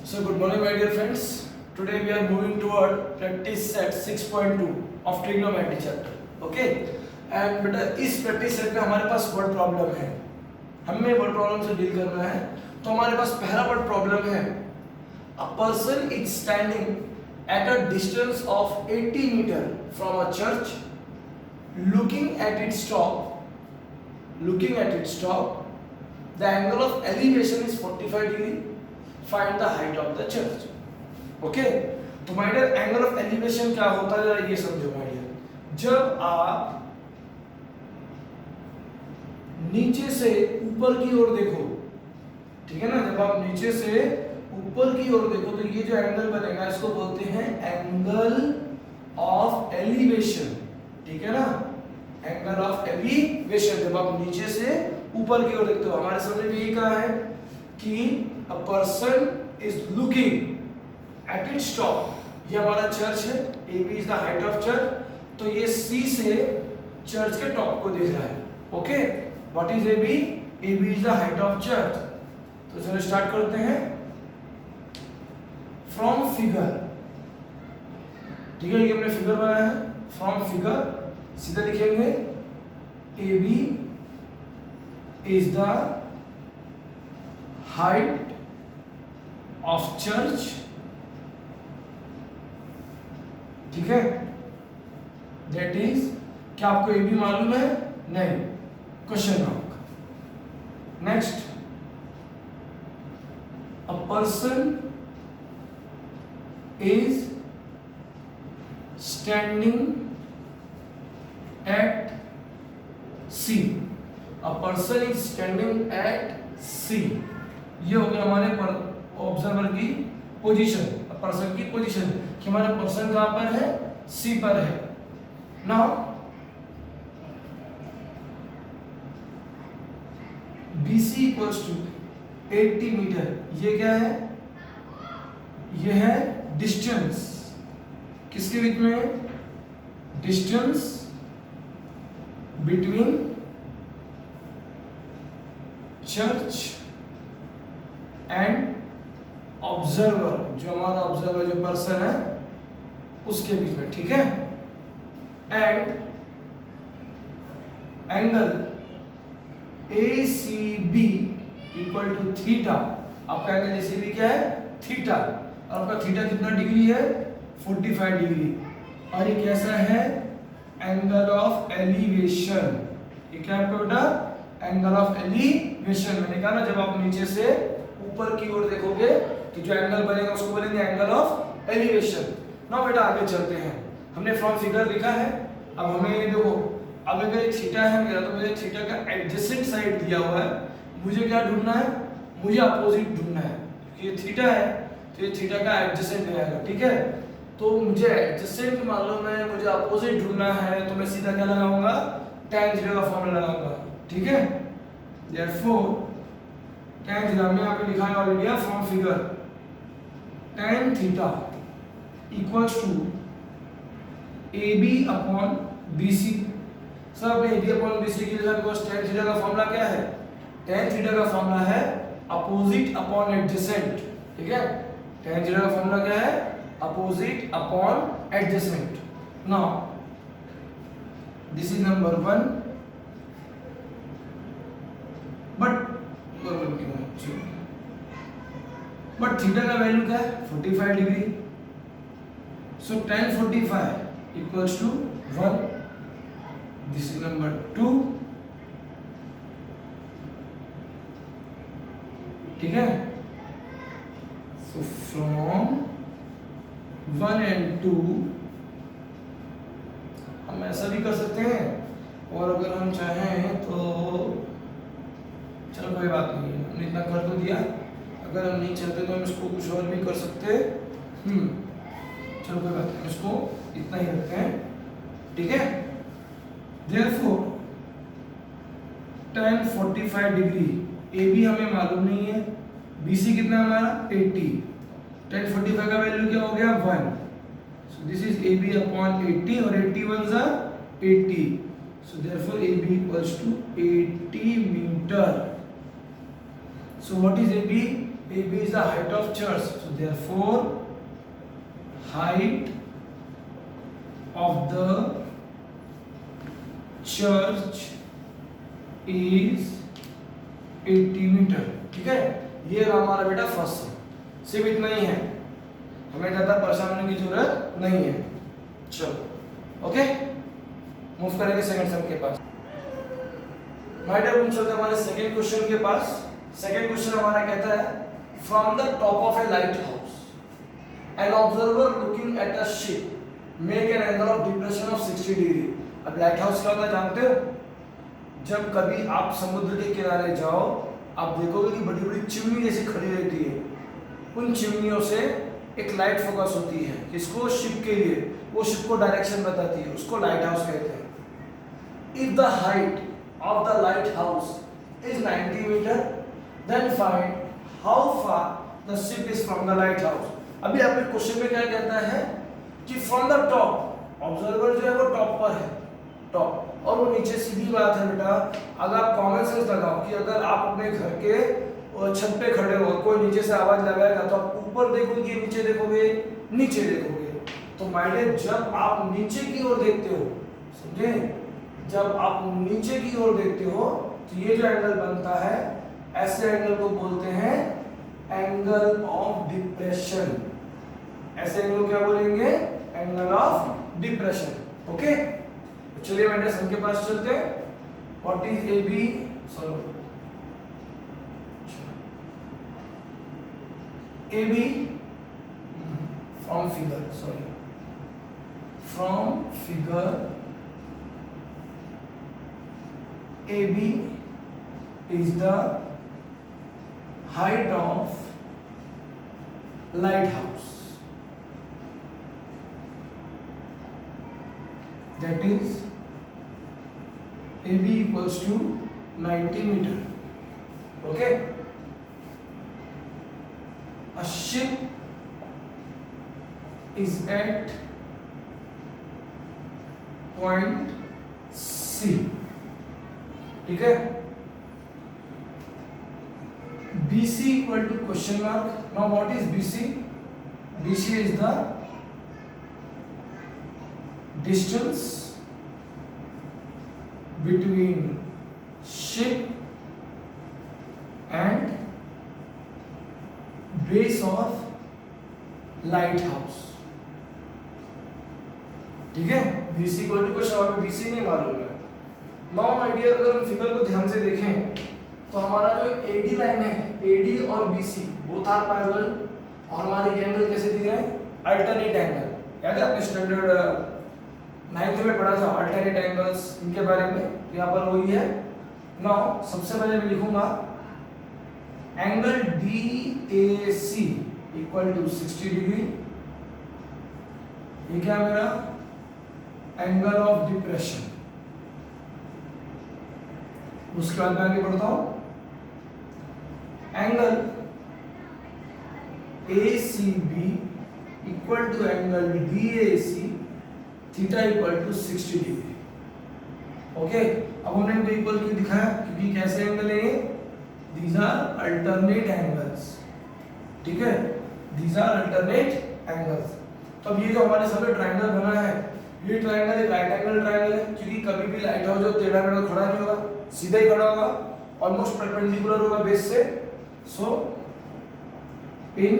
So good morning my dear friends. Today we are moving toward practice set 6.2 of trigonometry chapter. Okay? And बेटा इस practice set में हमारे पास word problem है. हमें word problem से deal करना है. तो हमारे पास पहला वर्ड प्रॉब्लम है. A person is standing at a distance of 80 meter from a church, looking at its top. The angle of elevation is 45 degree. Find the height of the church. Okay? तो my dear angle of elevation क्या होता है जरा ये समझो my dear. जब आप नीचे से ऊपर की ओर देखो, ठीक है ना, जब आप नीचे से ऊपर की ओर देखो तो ये जो एंगल बनेगा इसको बोलते हैं एंगल ऑफ एलिवेशन. ठीक है ना, एंगल ऑफ एलिवेशन. जब आप नीचे से ऊपर की ओर देखते हो, हमारे सामने भी ये कहा है कि a person is looking at its top. ये हमारा चर्च है, AB is the height of church. तो ये C से चर्च के टॉप को देख रहा है. Okay, what is AB? AB is the height of church. तो चलो स्टार्ट करते हैं. From figure, ठीक है, ये हमने फिगर बनाया है. From figure सीधा लिखेंगे AB is the height of church. ठीक है, that is, क्या आपको ए बी मालूम है? नहीं. Question mark. Next, a person is standing at C. A person is standing at C. ये हो गया हमारे ऑब्जर्वर की पोजीशन, पर्सन की पोजीशन, कि हमारा पर्सन कहां पर है? सी पर है. Now BC equals to 80 metre. ये क्या है? ये है डिस्टेंस. किसके बीच में? Distance between church and observer. जो हमारा ऑब्जर्वर जो पर्सन है उसके बीच में. ठीक है, and angle ACB equal to theta. आपका एंगल ACB क्या है? थीटा. और आपका थीटा कितना डिग्री है? 45 डिग्री. और ये कैसा है? Angle of elevation. ये क्या है आपका बेटा? Angle of elevation. मैंने कहा ना, जब आप नीचे से ऊपर की ओर देखोगे तो जो एंगल बनेगा उसको बोलेंगे एंगल ऑफ एलिवेशन. ना बेटा आगे चलते हैं. हमने फ्रॉम फिगर लिखा है. अब हमें ये देखो, अब अगर ये थीटा है मेरा, तो मुझे थीटा का एडजेसेंट साइड दिया हुआ है. मुझे क्या ढूंढना है? मुझे अपोजिट ढूंढना है. ये थीटा है तो ये थीटा का एडजेसेंट आएगा. ठीक है, तो मुझे एडजेसेंट मालूम है, मुझे अपोजिट ढूंढना है, तो मैं सीधा क्या लगाऊंगा? tan थीटा का फॉर्मूला लगाऊंगा. ठीक है, therefore tan थीटा में आपने लिखा है already from figure. tan theta equals to AB upon BC. Sir आपने AB अपॉन BC की लिखा बिकॉज़ tan थीटा का फॉर्मूला क्या है? tan थीटा का फॉर्मूला है अपोजिट अपॉन एडजेसेंट. ठीक है, tan थीटा का फॉर्मूला क्या है? Opposite upon adjacent. Now this is number 1. But theta का वैल्यू क्या है? 45 degree. So tan 45 equals to 1. This is number 2. ठीक है, सो फ्रॉम 1 and 2 हम ऐसा भी कर सकते हैं, और अगर हम चाहें तो चलो कोई बात नहीं, हमने इतना कर तो दिया. अगर हम नहीं चाहते तो हम इसको कुछ और भी कर सकते. चलो कोई बात नहीं, इसको इतना ही रखते हैं. ठीक है, therefore tan 45 डिग्री. AB हमें मालूम नहीं है. BC कितना हमारा? 80. tan 45 का वैल्यू क्या हो गया? 1. so this is AB upon 80, और 80 1s are 80. so therefore AB equals to 80 meter. So what is AB? AB is the height of church. So therefore height of the church is 80 metre. ठीक है, ये रहा हमारा बेटा first सम. सिर्फ इतना ही है, हमें ज़्यादा परेशान होने की जरूरत नहीं है. चलो ओके, मूव करेंगे सेकंड सम के पास. माय डियर, हम चलते हैं हमारे सेकंड क्वेश्चन के पास. सेकंड क्वेश्चन हमारा कहता है from the top of A light house an observer looking at a ship make an angle of depression of 60 degree. अब लाइट हाउस क्या होता है जानते हो? जब कभी आप समुद्र के किनारे जाओ, आप देखोगे कि बड़ी बड़ी चिमनी जैसी खड़ी रहती है. उन चिमनियों से एक लाइट फोकस होती है. किसको? शिप के लिए. वो शिप को डायरेक्शन बताती है, उसको लाइट हाउस कहते हैं. If the height of the lighthouse is 90 meter, then find how far the ship is from the lighthouse. अभी आपके क्वेश्चन में क्या कहता है कि फ्रॉम द टॉप, ऑब्जर्वर जो है वो टॉप पर है, टॉप, और वो नीचे. सीधी बात है बेटा, अगर आप कॉमन सेंस लगाओ कि अगर आप अपने घर के छत पे खड़े हो, कोई नीचे से आवाज लगाएगा तो आप ऊपर देखोगे, नीचे देखोगे, नीचे देखोगे. तो माय डियर, जब आप नीचे की ओर देखते हो, समझे, जब आप नीचे की ओर देखते हो तो ये जो एंगल बनता है, ऐसे एंगल को बोलते हैं एंगल ऑफ डिप्रेशन. ऐसे एंगल क्या बोलेंगे? Angle of depression. ओके, चलिए बेटा सम के पास चलते हैं. What is A B? Sorry, A B from figure, sorry, from figure AB is the height of lighthouse. That is AB equals to 90 meter. Okay. A ship is at point C. ठीक है. BC equal to question mark. Now what is BC? BC is the distance between ship and base of lighthouse. ठीक है, BC equal to question mark. BC नहीं मालूम है. Now my dear, अगर हम figure को ध्यान से देखें तो हमारा जो AD लाइन है, AD और BC बोथ आर पैरेलल, और हमारे ये एंगल कैसे दिए हैं? Alternate angle. याद है आपने स्टैंडर्ड 9th में पढ़ा था अल्टरनेट एंगल्स, इनके बारे में. यहाँ पर वही है. नाउ सबसे पहले मैं लिखूंगा angle DAC equal to 60 degree. ये क्या मेरा एंगल ऑफ डिप्रेशन. उसके बाद मैं आगे बढ़ता हूं. Angle ACB equal to angle DAC, theta equal to 60 degree. Okay, अब हमने इनको इक्वल क्यों दिखाया? क्योंकि कैसे एंगल है ये? These are alternate angles. ठीक है, दीज आर अल्टरनेट एंगल्स. तो अब ये जो हमारे सामने ट्रायंगल बना है, ये ट्रायंगल एक राइट एंगल ट्रायंगल है, क्योंकि कभी भी लाइट हाउस जो टेढ़ा मेढ़ा खड़ा नहीं होगा, सीधा ही खड़ा होगा, ऑलमोस्ट परपेंडिकुलर होगा बेस से. So in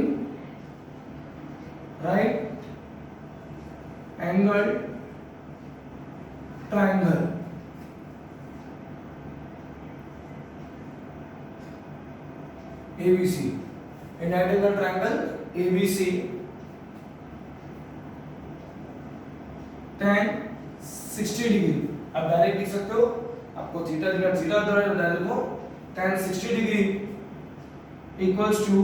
right angle triangle ABC, in right angle triangle ABC, tan 60 degree. अब डायरेक्ट लिख सकते हो, आपको थीटा दिया, थीटा द्वारा डायरेक्ट को tan 60 degree equals to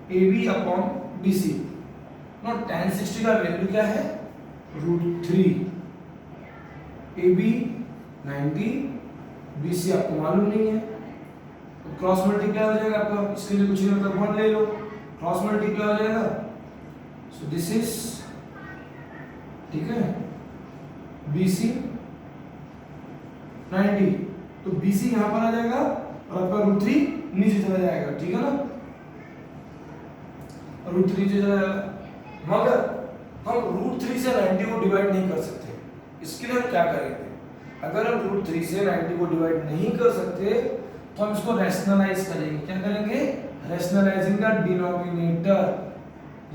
AB upon BC. No, tan 60 का वैल्यू क्या है? √3. AB 90, BC आपको मालूम नहीं है, तो क्रॉस मल्टीप्लाई हो जाएगा आपका. इसके लिए कुछ नहीं होता, 1 ले लो, क्रॉस मल्टीप्लाई हो जाएगा. सो दिस इज, ठीक है, BC 90, तो BC यहाँ पर आ जाएगा और आपका √3 नीचे चला जाएगा, ठीक है ना, √3 नीचे चला जाएगा। मगर हम √3 से 90 को डिवाइड नहीं कर सकते, इसके लिए हम क्या करेंगे, अगर हम √3 से 90 को डिवाइड नहीं कर सकते तो हम इसको रैशनलाइज करेंगे। क्या करेंगे, रैशनलाइजिंग द डिनोमिनेटर,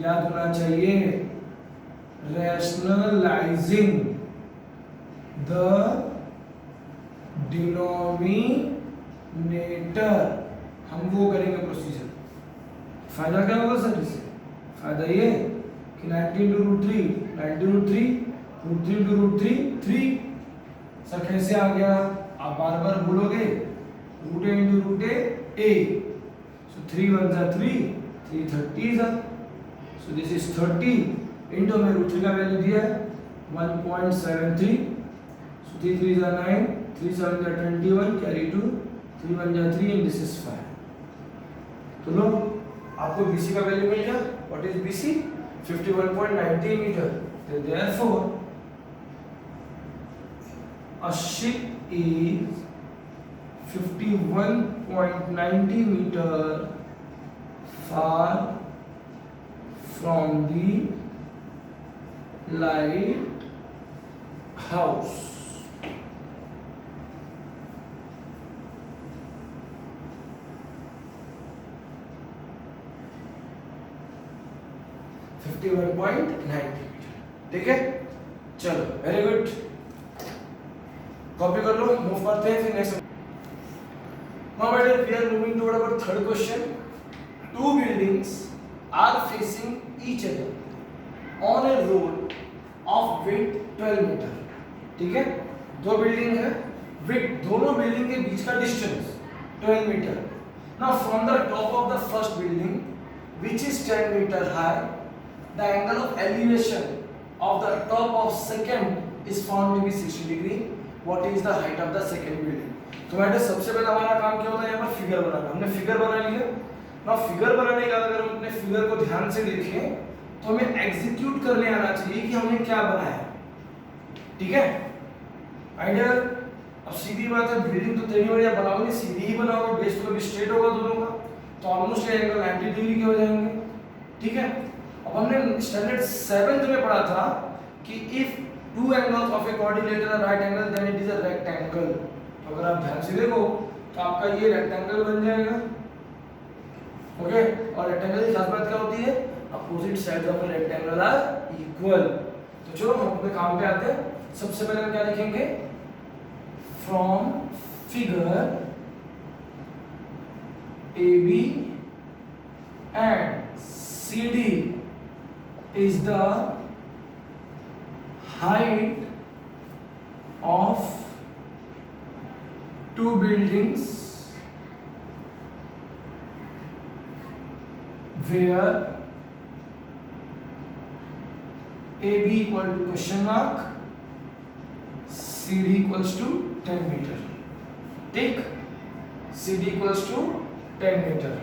याद होना चाहिए, रैशनलाइजिंग द डिनोमिनेटर, हम वो करेंगे प्रोसीजर। फायदा क्या होगा सर इससे, फायदा ये कि 90 into √3, 90 √3, √3 into √3, 3। सर कैसे आ गया, आप बार बार बोलोगे, √a into √a, so 3 1 are 3, 3 30 are, so this is 30 into में √3 का वैल्यू दिया है 1.73, so 3 3 are 9, 3 7 are 21, carry 2, 3 1 are 3 and this is 5। तो लो आपको BC का वैल्यू मिल गया। What is BC, 51.90 metre. Therefore a ship is 51.90 meter far from the lighthouse। ठीक है, चलो वेरी गुड, कॉपी कर लो, मूव करते हैं फिर next. Now my dear, we are moving toward our third question. Two buildings are facing each other on a road of width 12 metre. ठीक है, दो बिल्डिंग है, विड्थ दोनों बिल्डिंग के बीच का distance 12 metre. Now from the top of the first building which is 10 meter high, the angle of elevation of the top of second is found to be 60 degree। What is the height of the second building? तो बेटा सबसे पहले हमारा काम क्या होता है, यहाँ पर फिगर बनाना। हमने फिगर बना लिया ना, फिगर बनाने के बाद अगर हम अपने फिगर को ध्यान से देखें तो हमें एग्जीक्यूट करने आना चाहिए कि हमने क्या बनाया। ठीक है आइडिया। अब सीधी बात है, बिल्डिंग तो तेरी बढ़िया बनाओगे, सीधी ही बनाओगे, बेस तो भी स्ट्रेट होगा दोनों का, तो ऑलमोस्ट एंगल 90 डिग्री के हो जाएंगे। ठीक है, अब हमने स्टैंडर्ड 7th में पढ़ा था कि if two angles of a quadrilateral are right angle then it is a rectangle. तो अगर आप ध्यान से देखो तो आपका ये रेक्टेंगल बन जाएगा। ओके, और रेक्टेंगल की खास बात क्या होती है, opposite sides of a rectangle are equal. तो चलो हम अपने काम पे आते हैं। सबसे पहले हम क्या लिखेंगे, from figure AB and CD is the height of two buildings where AB equal to question mark, CD equals to 10 meter। ठीक, CD equals to 10 meter।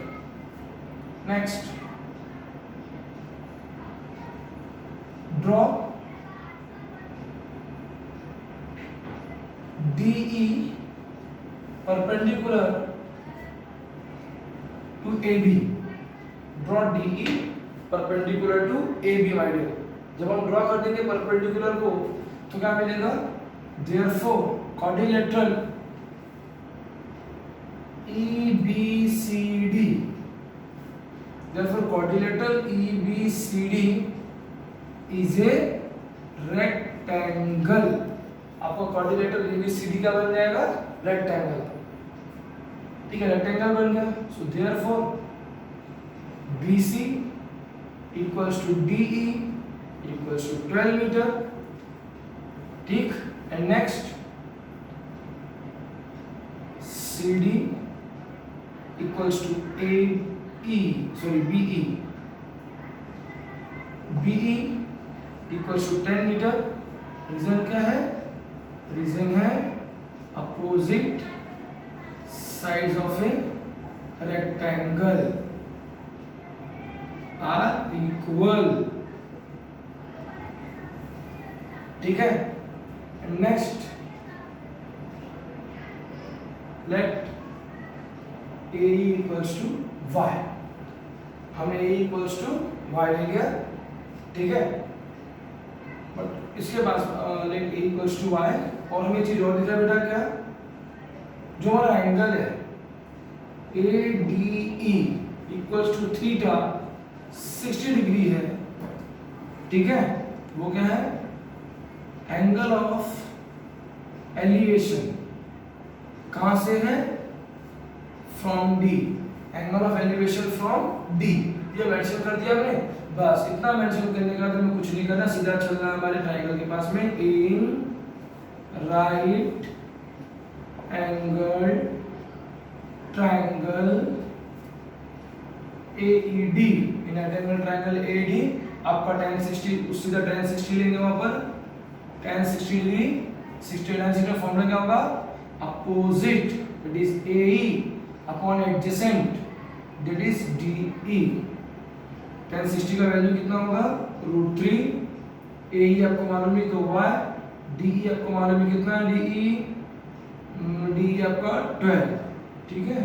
Next, draw DE perpendicular to AB। Draw DE perpendicular to AB my dear। जब हम draw कर देंगे perpendicular को तो क्या मिलेगा, therefore quadrilateral EBCD, therefore quadrilateral EBCD is a rectangle। आपको quadrilateral EBCD का बन जाएगा रेक्टेंगल। ठीक है, रेक्टेंगल बन गया। So therefore BC equals to DE equals to 12 metre. ठीक, and next CD equals to BE equals to 10 metre. Reason क्या है, रीजन है opposite sides of a rectangle are equal. ठीक है, next let a equals to y, हमने a equals to Y ले लिया, ठीक है। बट इसके पास like a equals to y, और हमें चीज और दिख रहा है बेटा, क्या जो हमारा एंगल है A D E equals to theta 60 degree है, ठीक है। वो क्या है, एंगल ऑफ एलिवेशन कहां से है, from D, angle of elevation from D, ये मेंशन कर दिया हमने। बस इतना मेंशन करने के बाद हमें कुछ नहीं करना, सीधा चलना हमारे ट्रायंगल के पास में। इन राइट एंगल ट्रायंगल AED, इन राइट एंगल ट्रायंगल AED आपका tan 60, उसी का tan 60 लेंगे वहां पर, tan 60 डिग्री, 60 tan 60 का फॉर्मूला क्या होगा, opposite that is AE upon adjacent that is DE। tan 60 का वैल्यू कितना होगा, √3, AE आपको मालूम है तो y, DE आपको मालूम है कितना है, DE आपका 12, ठीक है।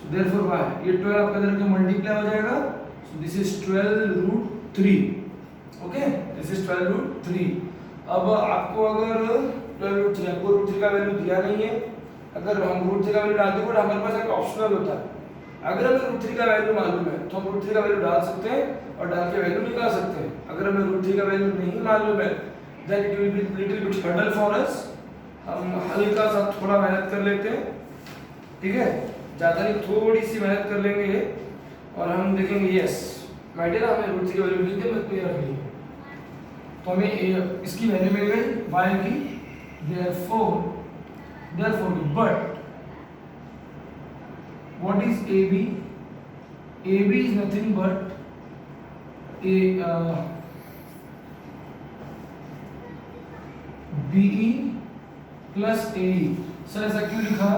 सो देयरफॉर y, ये 12 आपका इधर के मल्टीप्लाई हो जाएगा, सो this is 12√3, okay, this is 12√3। अब आपको अगर 12√3, आपको √3 का वैल्यू दिया नहीं है, अगर हम √3 का वैल्यू डालते हैं, हमारे पास एक ऑप्शनल होता है, अगर हमें √3 का वैल्यू मालूम है तो हम √3 का वैल्यू डाल सकते हैं और डाल के वैल्यू निकाल सकते हैं। अगर हमें √3 का वैल्यू नहीं मालूम है then it will be little bit hurdle for us, हम हल्का सा थोड़ा मेहनत कर लेते हैं, ठीक है, ज्यादा नहीं, थोड़ी सी मेहनत कर लेंगे और हम देखेंगे यस मैटर हमें √3 का वैल्यू मिल गया, मैं क्लियर नहीं, तो हमें इसकी वैल्यू मिल गई y की, therefore but what is AB? AB is nothing but BE plus AE। Sir ऐसा क्यों लिखा,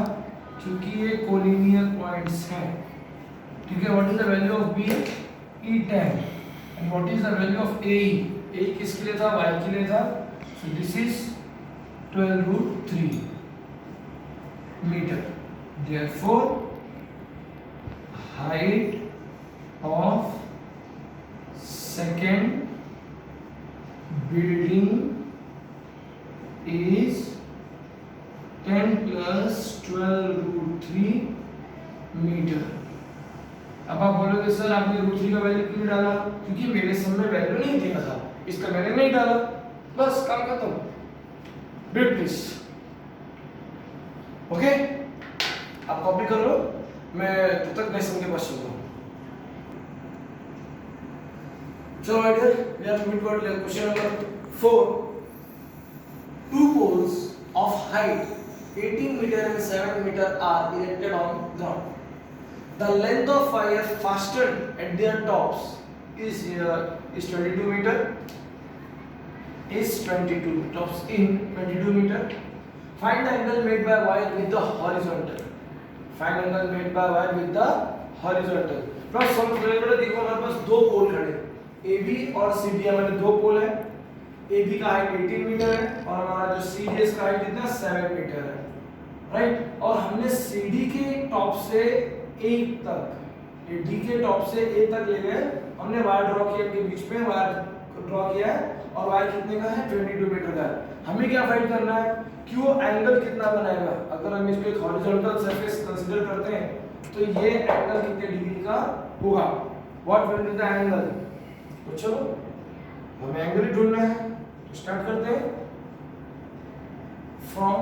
क्योंकि ये कोलिनियर पॉइंट्स हैं, ठीक है। What is the value of B? E10, and what is the value of AE? AE किसके लिए था, y के लिए था, so this is 12√3 metre. Therefore height of second building is 10 plus 12√3 metre. अब आप बोलोगे सर आपने √3 का वैल्यू क्यों डाला, क्योंकि मेरे समय में वैल्यू नहीं दिया था, इसका मैंने नहीं डाला, बस काम खत्म, बिट प्लीज, ओके। आप कॉपी कर लो, मैं तब तक लेसन के पास चलता हूँ। चलो my dear, we are moving toward question number 4। Two poles of height 18 meter and 7 meter are erected on ground. The length of wire fastened at their tops is 22 meter. Is 22 tops in 22 meter. Find the angle made by wire with the horizontal. Find angle made by wire with the horizontal. Plus समझ देखो हमारे पास दो पोल खड़े, AB और CD, हमारे दो पोल है। AB का हाइट 18 मीटर है और हमारा जो CD है इसका हाइट कितना 7 मीटर है, राइट। और हमने CD के टॉप से A तक, ये D के टॉप से A तक ले गए, हमने वायर ड्रॉ किया, इनके बीच में वायर ड्रॉ किया है और वायर कितने का है 22 मीटर का है। हमें क्या फाइंड करना है कि वो एंगल कितना बनाएगा। अगर हम इसको एक हॉरिजॉन्टल सरफेस कंसीडर करते हैं तो ये एंगल कितने डिग्री का होगा, what will be the angle. तो चलो हमें एंगल ही ढूंढना है, तो स्टार्ट करते हैं फ्रॉम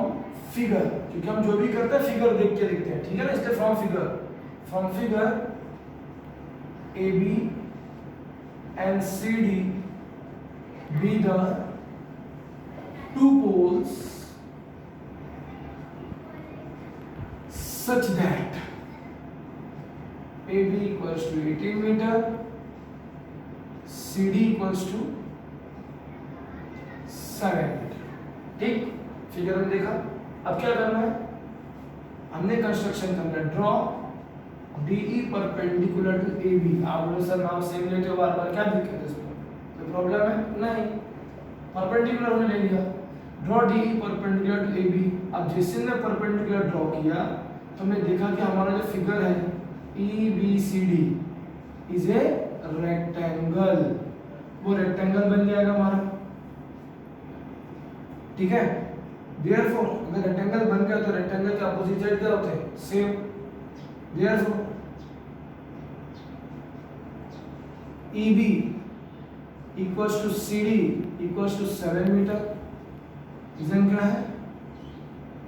फिगर, क्योंकि हम जो भी करते हैं फिगर देख के लिखते हैं, ठीक है ना। इसलिए from figure AB and CD be the two poles such that AB equals to 18 meter, CD equals to 7 meter, ठीक। फिगर में देखा, अब क्या करना है, हमने कंस्ट्रक्शन करना है, draw DE perpendicular to AB। आप बोले सर नाम सेम लेते हो बार बार, क्या दिक्कत है इसमें, कोई प्रॉब्लम है? नहीं, परपेंडिकुलर हमने ले लिया। Draw DE perpendicular to AB। अब जैसे हमने परपेंडिकुलर ड्रॉ किया तो हमने देखा कि हमारा जो फिगर है EBCD इज ए रेक्टेंगल, वो रेक्टेंगल बन जाएगा हमारा, ठीक है। देयरफॉर अगर रेक्टेंगल बन गया तो रेक्टेंगल के अपोजिट साइड क्या होते हैं, same. Therefore EB equals to CD equals to 7 metre. Reason क्या है,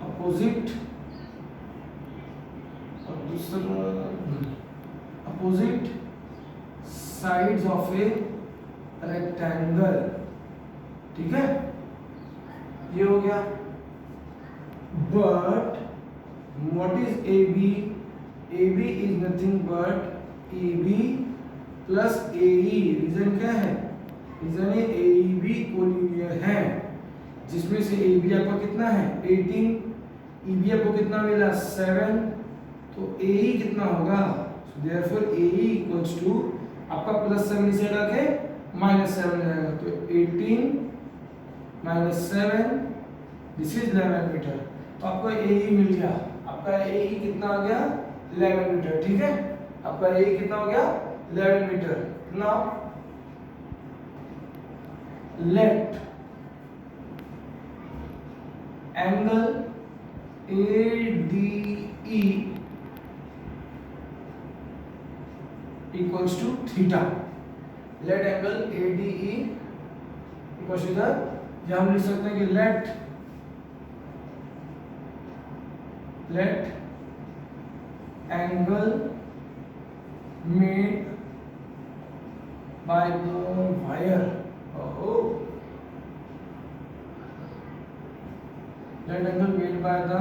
अपोजिट और दूसरा opposite sides of a rectangle, ठीक है, ये हो गया। But what is AB? AB is nothing but EB plus AE। Reason क्या है, रीजन है AEB कोलिनियर है, जिसमें से AB आपका कितना है 18, EB आपको कितना मिला 7, तो AE कितना होगा, देयरफॉर AE इक्वल्स टू आपका प्लस 7 इसे रखे -7 रहेगा, तो 18 - 7 दिस इज 11 मीटर। तो आपको AE मिल गया, आपका AE कितना आ गया 11 मीटर, ठीक है। आपका AE कितना हो गया 11 metre. Now let angle ADE equals to theta. Let angle ADE equals to the, या हम लिख सकते हैं कि let angle made by the wire, let angle made by the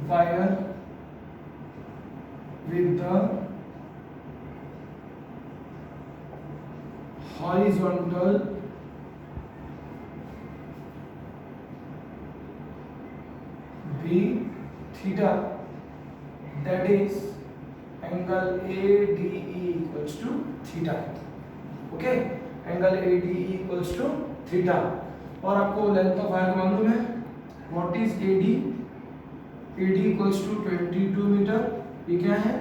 wire with the horizontal be theta, that is angle ADE equals to theta, okay, angle ADE equals to theta। और आपको length of wire मालूम है, what is AD? AD equals to 22 metre. ये क्या है,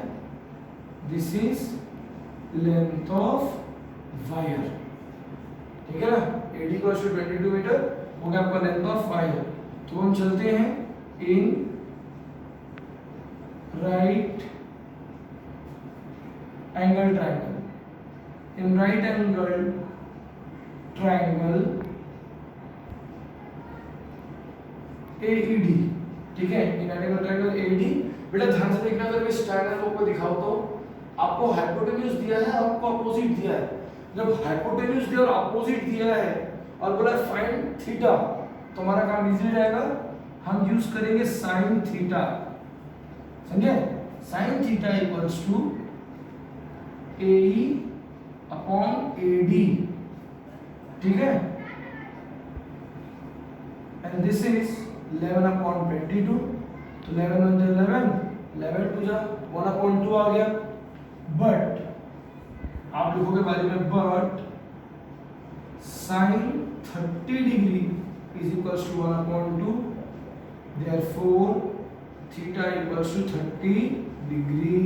this is length of wire, ठीक है ना। AD इक्वल्स टू 22 मीटर हो गया आपका लेंथ ऑफ वायर। तो हम चलते हैं इन राइट एंगल ट्रायंगल, इन राइट एंगल ट्रायंगल AED, ठीक है, इन राइट एंगल ट्रायंगल AED। बेटा ध्यान से देखना, अगर मैं इस ट्रायंगल को आपको दिखाऊं तो आपको हाइपोटेन्यूज दिया है और आपको अपोजिट दिया है। जब हाइपोटेन्यूज दिया और अपोजिट दिया है और बोला फाइंड थीटा, तो हमारा काम इजी रहेगा, हम यूज करेंगे साइन थीटा, समझे। Sine theta equals to AE upon AD, ठीक है, एंड दिस इज 11 अपॉन 22, तो 11 × 11 11 टू जा 1/2 आ गया। बट आप लिखोगे बाजू में, but sine 30 degree is equals to 1/2, therefore theta equals to 30 degree.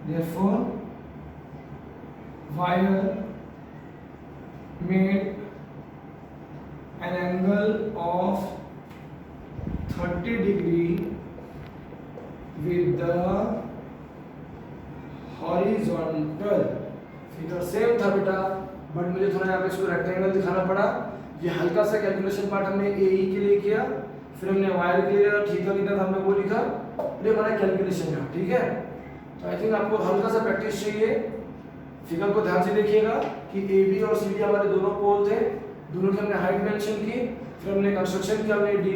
therefore wire made an angle of 30 degree with the horizontal figure same था बेटा, बट मुझे थोड़ा यहाँ पे इसको रेक्टेंगल दिखाना पड़ा। ये हल्का सा कैलकुलेशन पार्ट हमने AE के लिए किया, फिर हमने वायर के लिए थीटा कितना था हमने वो लिखा, ये हमारा कैलकुलेशन है, ठीक है। तो आई थिंक आपको हल्का सा प्रैक्टिस चाहिए। फिगर को ध्यान से देखिएगा कि AB और CD हमारे दोनों पोल थे, दोनों की हमने हाइट मेंशन की, फिर हमने कंस्ट्रक्शन किया, हमने डी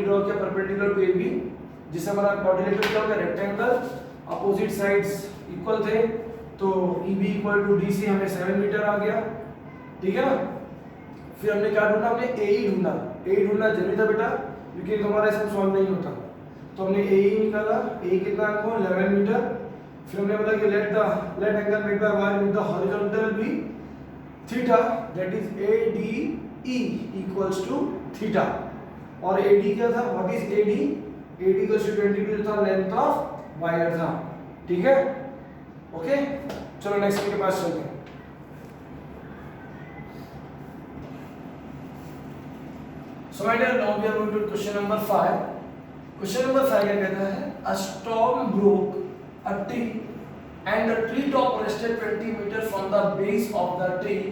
ड्रॉ किया परपेंडिकुलर टू AB, जिससे हमारा कोऑर्डिनेट क्या हो गया रेक्टेंगल, अपोजिट साइड्स इक्वल थे, तो EB इक्वल टू DC हमें 7 मीटर आ गया, ठीक है ना। फिर हमने क्या ढूंढा, हमने AE ढूंढा। AE ढूंढना जरूरी था बेटा, क्योंकि हमारा इसमें सॉल्व नहीं होता, तो हमने AE निकाला। AE कितना आपको 11 मीटर। फिर हमने बोला कि let angle made by wire with the horizontal be theta, that is ADE equals to theta. और AD क्या था, what is AD, AD equals to 22 था लेंथ ऑफ वायर था, ठीक है, ओके। चलो नेक्स्ट के पास चलते हैं। So my dear, now we are going to question number 5. Question number 5 क्या कहता है, a storm broke a tree and the tree top rested 20 meter from the base of the tree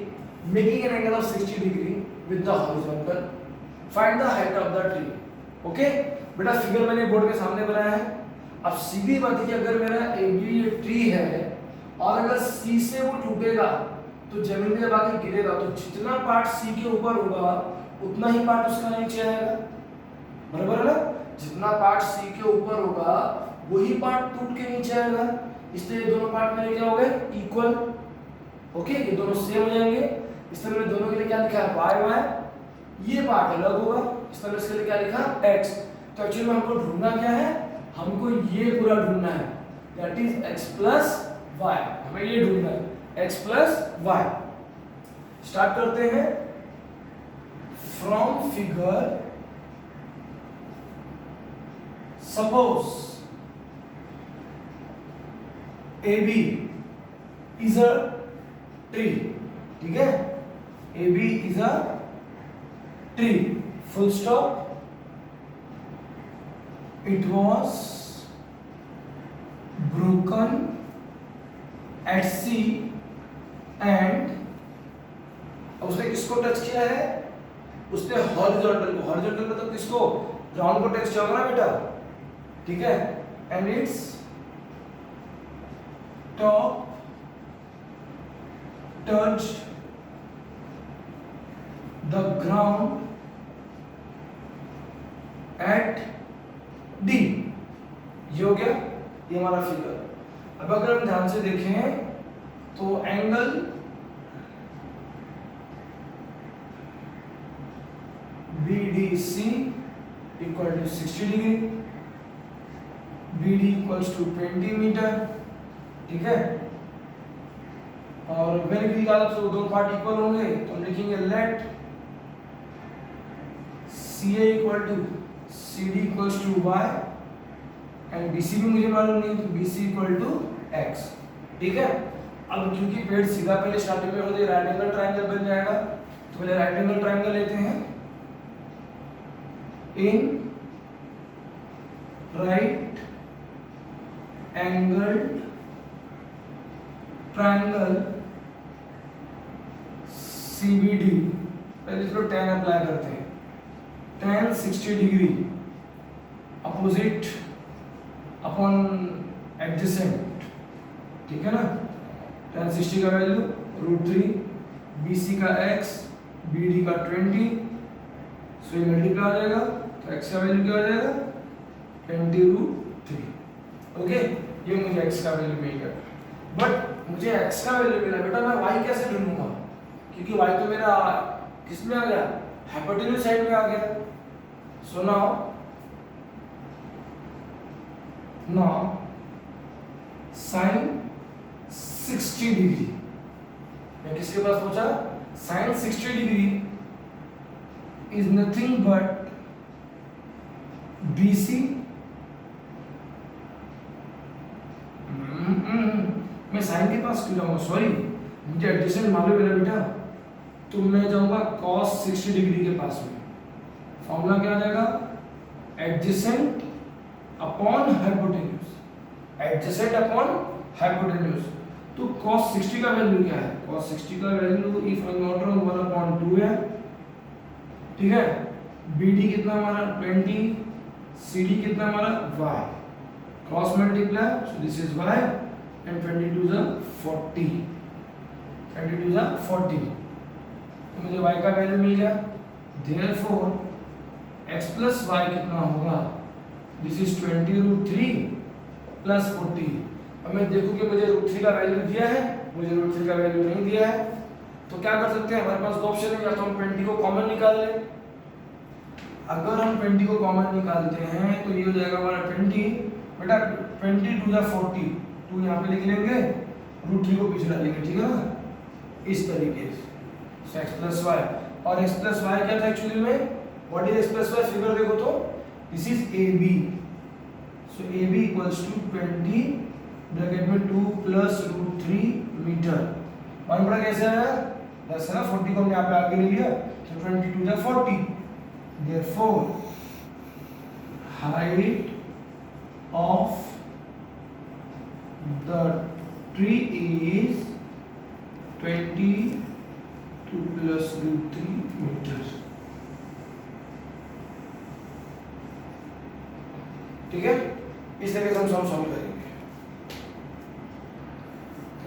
making an angle of 60 degree with the horizontal. Find the height of the tree. Okay? बेटा figure मैंने board के सामने बनाया है। अब सीधी बात है कि अगर मेरा AB ये ट्री है और अगर C से वो टूटेगा तो जमीन पे आके गिरेगा, तो जितना पार्ट C के ऊपर होगा उतना ही पार्ट उसका नीचे आएगा, बराबर है ना। जितना पार्ट C के ऊपर होगा वही पार्ट टूट के नीचे आएगा, इसलिए ये दोनों पार्ट मेरे क्या हो गए, इक्वल। ओके, ये दोनों सेम हो जाएंगे, इसलिए मैंने दोनों के लिए क्या लिखा है, y y, ये पार्ट अलग होगा, इसलिए मैंने इसके लिए क्या लिखा, x। तो एक्चुअली में हमको ढूंढना क्या है, हमको ये पूरा ढूंढना है, that is x plus y, हमें ये ढूंढना है x प्लस y। स्टार्ट करते हैं from figure। suppose AB is a tree, ठीक है, AB is a tree, full stop। it was broken at C and उसने किसको टच किया है, उसने हॉरिजॉन्टल को, हॉरिजॉन्टल मतलब किसको, ग्राउंड को टच किया होगा ना बेटा, ठीक है, and its top touched the ground eight D। ये हो गया, ये हमारा फिगर। अब अगर हम ध्यान से देखें तो angle BDC equal to 60 degree, BD equals to 20 metre, ठीक है। और वेन की निकाला तो दोनों पार्ट इक्वल होंगे, तो हम लिखेंगे let CA equal to CD equals to Y and BC भी मुझे मालूम नहीं, तो BC equal to X, ठीक है। अब क्योंकि पेड़ सीधा पहले स्टार्टिंग में होते राइट एंगल ट्रायंगल बन जाएगा, तो पहले राइट एंगल ट्रायंगल लेते हैं। in right angled triangle CBD, पहले इसको tan अप्लाई करते हैं, tan 60 degree opposite upon adjacent, ठीक है ना। tan 60 का वैल्यू √3, BC का x, BD का 20, सो ये मल्टीप्लाई हो जाएगा, तो x का वैल्यू क्या हो जाएगा, 20√3। ओके, ये मुझे x का वैल्यू मिल गया। बट मुझे x का वैल्यू मिला, बेटा मैं y कैसे ढूंढूंगा, क्योंकि y तो मेरा किस में आ गया, हाइपोटेन्यूज साइड में आ गया। सो नाउ sin 60 डिग्री, मैं किसके पास पहुंचा, sin 60 degree is nothing but BC। मैं साइन के पास क्यों जाऊंगा, सॉरी मुझे एडजेसेंट मालूम है बेटा, तो मैं जाऊंगा cos 60 डिग्री के पास में। फॉर्मूला क्या आ जाएगा, adjacent upon hypotenuse, adjacent upon hypotenuse. तो cos 60 का वैल्यू क्या है, cos 60 का value if I am not wrong 1/2 है, ठीक है। BD कितना हमारा 20, CD कितना हमारा y, cross multiply, so this is y and 22 is 40, 22 is 40, तो मुझे y का वैल्यू मिल गया। देयरफॉर x प्लस y कितना होगा, दिस इज 20√3 प्लस 40। अब मैं देखूं कि मुझे √3 का वैल्यू दिया है, मुझे √3 का वैल्यू नहीं दिया है, तो क्या कर सकते हैं, हमारे पास दो ऑप्शन है, या तो हम 20 को कॉमन निकाल लें। अगर हम 20 को कॉमन निकालते हैं तो ये हो जाएगा हमारा 20, बेटा 20 2 40, 2 यहाँ पे लिख लेंगे, √3 को पीछे डालेंगे, ठीक है ना, इस तरीके से x प्लस वाई। और x प्लस वाई क्या था एक्चुअली में, what is express by figure देखो तो this is AB, so AB equals to 20 bracket में 2 प्लस √3 मीटर। वन बड़ा कैसे है 10 है ना, 40 को हमने यहाँ पे आगे ले लिया, तो 22 जा 40, therefore height of the tree is 22 plus √3 meters। ठीक है, इस तरीके से हम सॉल्व करेंगे।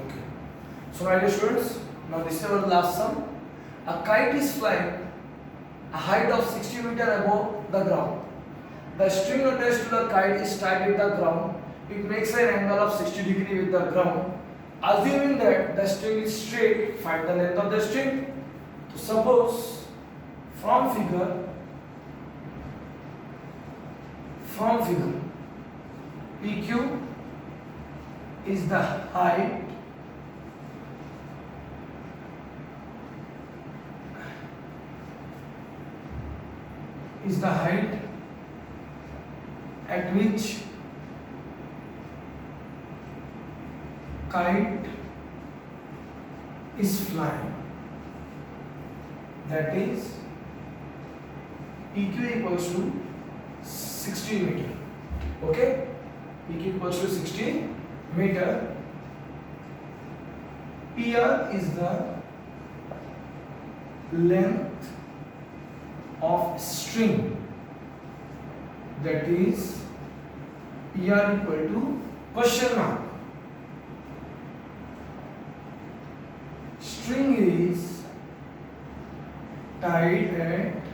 Okay, so my dear students, now this is our last sum. A kite is flying a height of 60 meter above the ground. The string attached to the kite is tied at the ground. It makes an angle of 60 degree with the ground. Assuming that the string is straight, find the length of the string. So suppose from figure PQ is the height at which kite is flying, that is PQ equals to 60 meter. Okay, PQ equals to 60 meter. PR is the length of string, that is PR equal to question mark. String is tied at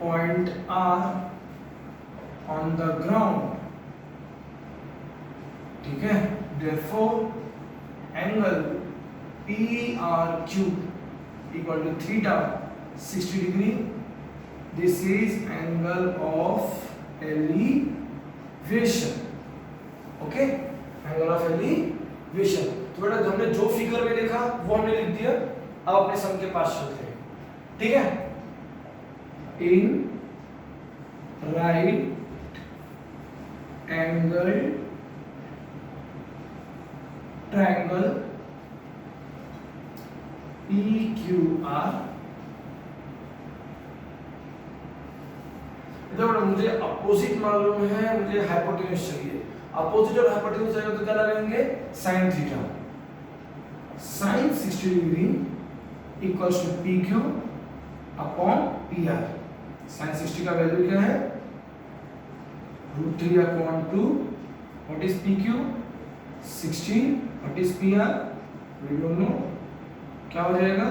point R on the ground, ठीक है, therefore angle PRQ equal to theta 60 degree. This is angle of elevation. Okay, angle of elevation. तो बेटा हमने जो figure में देखा वो हमने लिख दिया, अब अपने सम के पास चलते हैं। ठीक है, इन राइट एंगल ट्रायंगल PQR, इधर मुझे अपोजिट मालूम है, मुझे हाइपोटेन्यूज चाहिए। अपोजिट और हाइपोटेन्यूज चाहिए तो क्या लगाएंगे, sine theta. Sine 60 degree equals to PQ upon PR। Sine 60 का वैल्यू क्या है, √3 upon 2। What is PQ 60, what is PR we don't know, क्या हो जाएगा